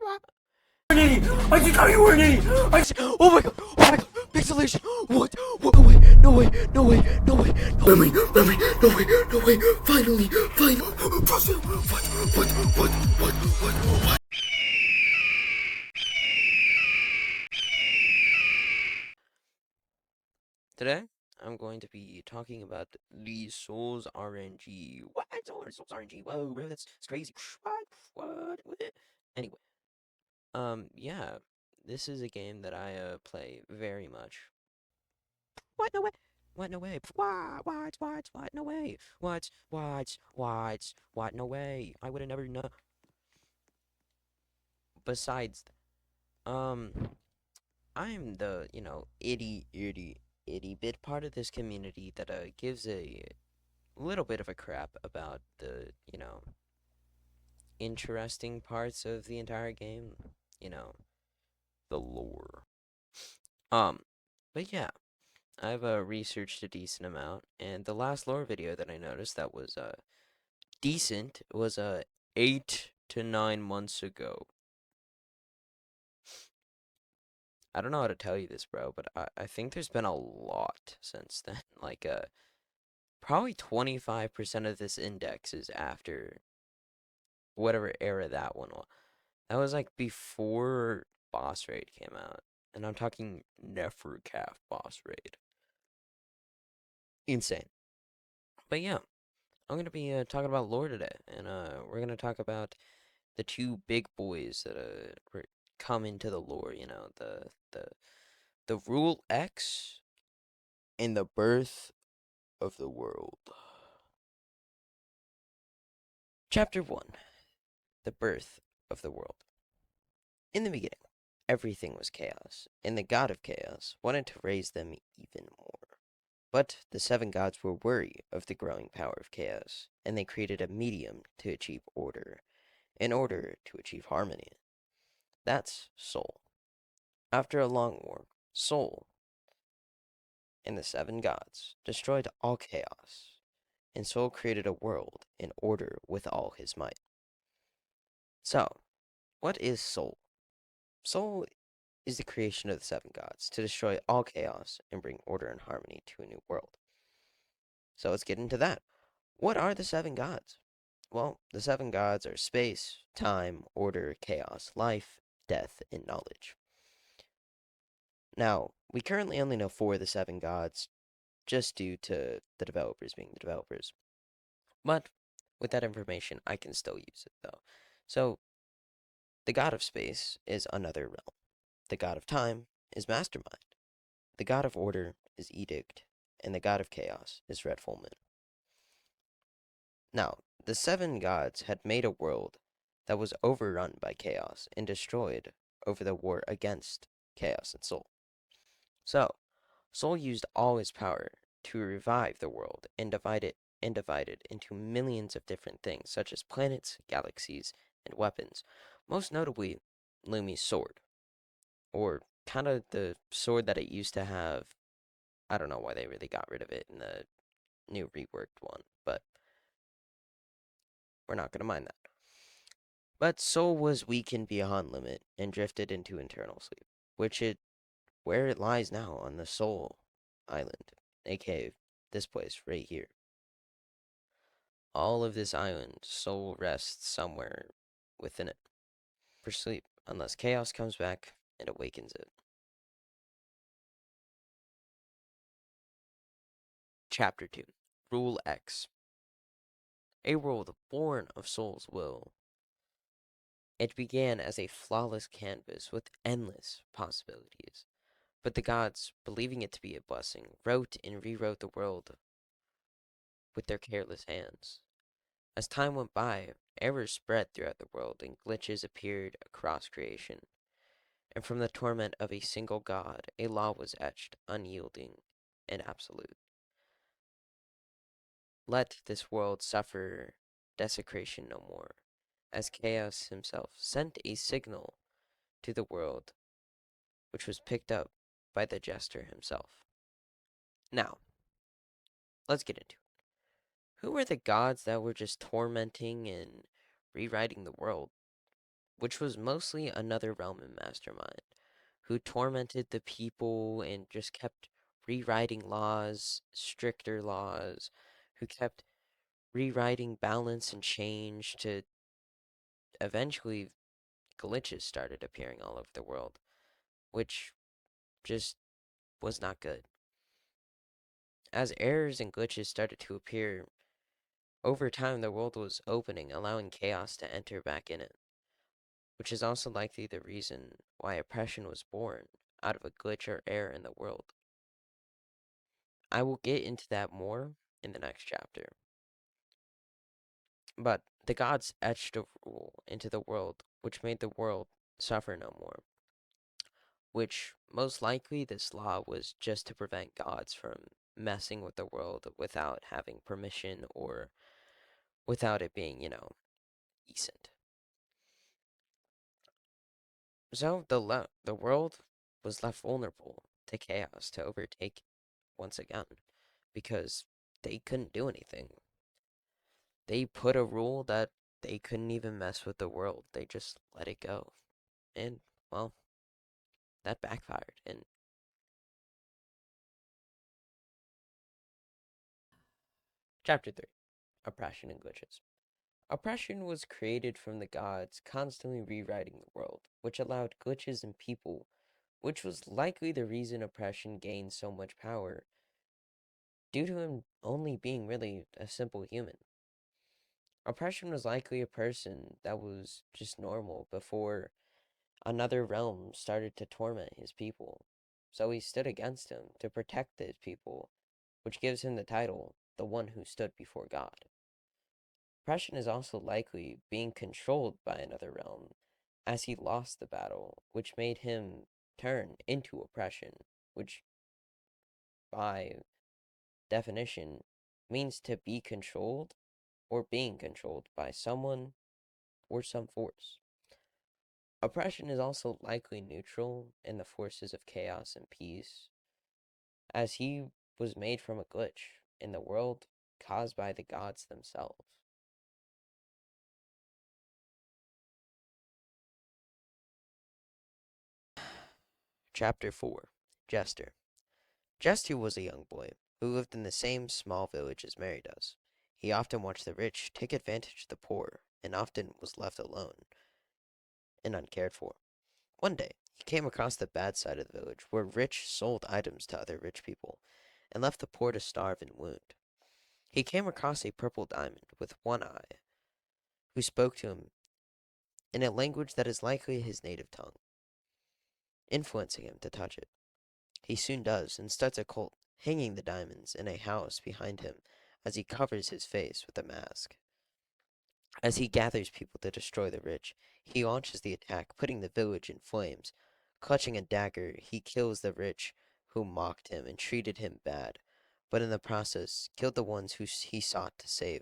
I just thought you were an idiot. Oh my god! Oh my god! Pixelation! What? No way! No way! No way! No way! No way! Memory, no way, no way. Finally. What? Today, I'm going to be talking about the Souls RNG. What? Souls RNG? Whoa, bro, that's crazy. What? Anyway, yeah, this is a game that I play very much. What? No way. What? No way. What? No way. What? No way. I would have never known. Besides, um, I'm the, itty bit part of this community that gives a little bit of a crap about the, interesting parts of the entire game, you know, the lore. Um, but yeah, I've researched a decent amount, and the last lore video that I noticed that was decent was 8 to 9 months ago. I don't know how to tell you this, bro, but I think there's been a lot since then. Like probably 25% of this index is after whatever era that one was. That was like before Boss Raid came out. And I'm talking Nefercaf Boss Raid. Insane. But yeah, I'm going to be talking about lore today. And we're going to talk about the two big boys that come into the lore, the Rule X and the birth of the world. Chapter 1: The Birth of the World. In the beginning, everything was chaos, and the god of chaos wanted to raise them even more. But the seven gods were wary of the growing power of chaos, and they created a medium to achieve order, in order to achieve harmony. That's Sol. After a long war, Sol and the seven gods destroyed all chaos, and Sol created a world in order with all his might. So, what is Sol? Sol is the creation of the seven gods to destroy all chaos and bring order and harmony to a new world. So let's get into that. What are the seven gods? Well, the seven gods are space, time, order, chaos, life, death, and knowledge. Now, we currently only know four of the seven gods, just due to the developers being the developers. But with that information, I can still use it, though. So, the god of space is another realm. The god of time is Mastermind. The god of order is Edict. And the god of chaos is Red Full Moon. Now, the seven gods had made a world that was overrun by chaos and destroyed over the war against chaos and Sol. So, Sol used all his power to revive the world and divide it into millions of different things, such as planets, galaxies, and weapons. Most notably, Lumi's sword, or kind of the sword that it used to have. I don't know why they really got rid of it in the new reworked one, but we're not going to mind that. But Sol was weakened beyond limit and drifted into eternal sleep, where it lies now on the Sol Island, aka this place right here. All of this island, Sol rests somewhere within it for sleep, unless chaos comes back and awakens it. Chapter 2: Rule X. A world born of Sol's will. It began as a flawless canvas with endless possibilities. But the gods, believing it to be a blessing, wrote and rewrote the world with their careless hands. As time went by, errors spread throughout the world and glitches appeared across creation. And from the torment of a single god, a law was etched, unyielding and absolute. Let this world suffer desecration no more, as Chaos himself sent a signal to the world, which was picked up by the jester himself. Now, let's get into it. Who were the gods that were just tormenting and rewriting the world? which was mostly another realm and mastermind who tormented the people and just kept rewriting laws, stricter laws, who kept rewriting balance and change to eventually glitches started appearing all over the world, which just was not good. As errors and glitches started to appear, over time the world was opening, allowing chaos to enter back in it, which is also likely the reason why oppression was born out of a glitch or error in the world. I will get into that more in the next chapter. But the gods etched a rule into the world which made the world suffer no more, which most likely this law was just to prevent gods from messing with the world without having permission or without it being, decent. So the world was left vulnerable to chaos to overtake once again because they couldn't do anything. They put a rule that they couldn't even mess with the world. They just let it go. And well, that backfired. And chapter 3, oppression and glitches. Oppression was created from the gods constantly rewriting the world, which allowed glitches in people, which was likely the reason oppression gained so much power, due to him only being really a simple human. Oppression was likely a person that was just normal before another realm started to torment his people. So he stood against him to protect his people, which gives him the title, the one who stood before God. Oppression is also likely being controlled by another realm, as he lost the battle, which made him turn into oppression, which by definition means to be controlled or being controlled by someone or some force. Oppression is also likely neutral in the forces of chaos and peace, as he was made from a glitch in the world caused by the gods themselves. Chapter 4, Jester. Jester was a young boy who lived in the same small village as Mary does. He often watched the rich take advantage of the poor, and often was left alone and uncared for. One day, he came across the bad side of the village, where rich sold items to other rich people, and left the poor to starve and wound. He came across a purple diamond with one eye, who spoke to him in a language that is likely his native tongue, influencing him to touch it. He soon does, and starts a cult, hanging the diamonds in a house behind him as he covers his face with a mask. As he gathers people to destroy the rich, he launches the attack, putting the village in flames. Clutching a dagger, he kills the rich who mocked him and treated him bad, but in the process killed the ones who he sought to save,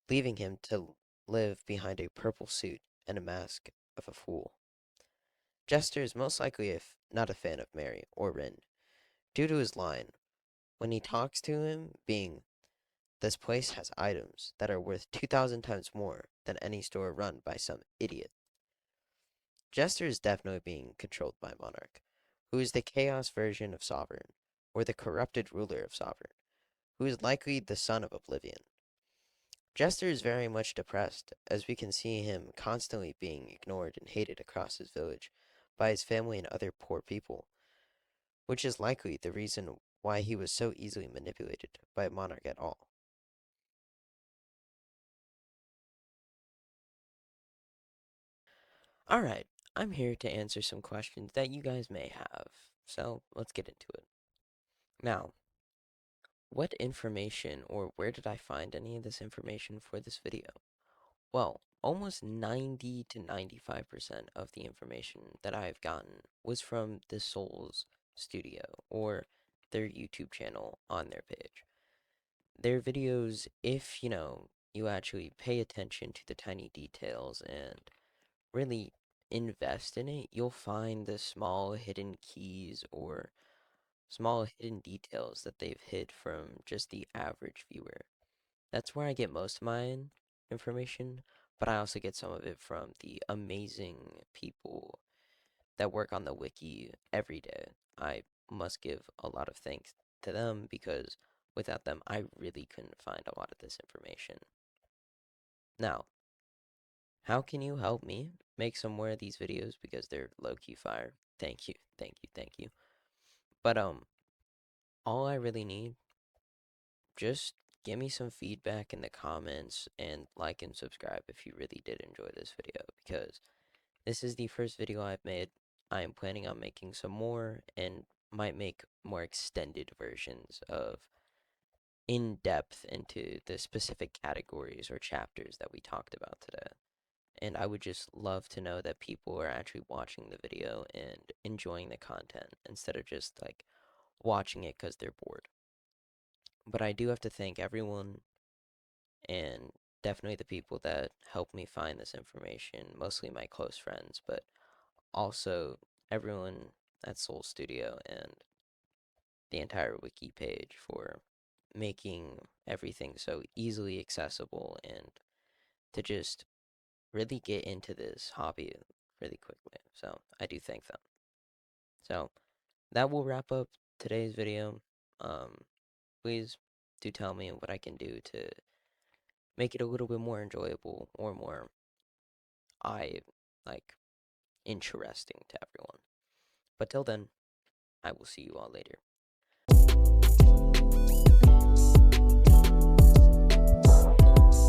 leaving him to live behind a purple suit and a mask of a fool. Jester is most likely not a fan of Mary or Rin, due to his line when he talks to him being, "This place has items that are worth 2,000 times more than any store run by some idiot." Jester is definitely being controlled by Monarch, who is the chaos version of Sovereign, or the corrupted ruler of Sovereign, who is likely the son of Oblivion. Jester is very much depressed, as we can see him constantly being ignored and hated across his village by his family and other poor people, which is likely the reason why he was so easily manipulated by Monarch at all. Alright, I'm here to answer some questions that you guys may have, so let's get into it. Now, what information or where did I find any of this information for this video? Well, almost 90 to 95% of the information that I've gotten was from the Souls Studio or their YouTube channel on their page. Their videos, if you actually pay attention to the tiny details and really invest in it, you'll find the small hidden keys or small hidden details that they've hid from just the average viewer. That's where I get most of my information, but I also get some of it from the amazing people that work on the wiki every day. I must give a lot of thanks to them because without them, I really couldn't find a lot of this information. Now, how can you help me make some more of these videos because they're low-key fire? Thank you, thank you, thank you. But all I really need, just give me some feedback in the comments and like and subscribe if you really did enjoy this video because this is the first video I've made. I am planning on making some more and might make more extended versions of in depth into the specific categories or chapters that we talked about today. And I would just love to know that people are actually watching the video and enjoying the content instead of just like watching it because they're bored. But I do have to thank everyone and definitely the people that helped me find this information, mostly my close friends, but also everyone at Soul Studio and the entire wiki page for making everything so easily accessible and to just really get into this hobby really quickly. So I do thank them. So that will wrap up today's video. Please do tell me what I can do to make it a little bit more enjoyable or more I like interesting to everyone. But till then, I will see you all later.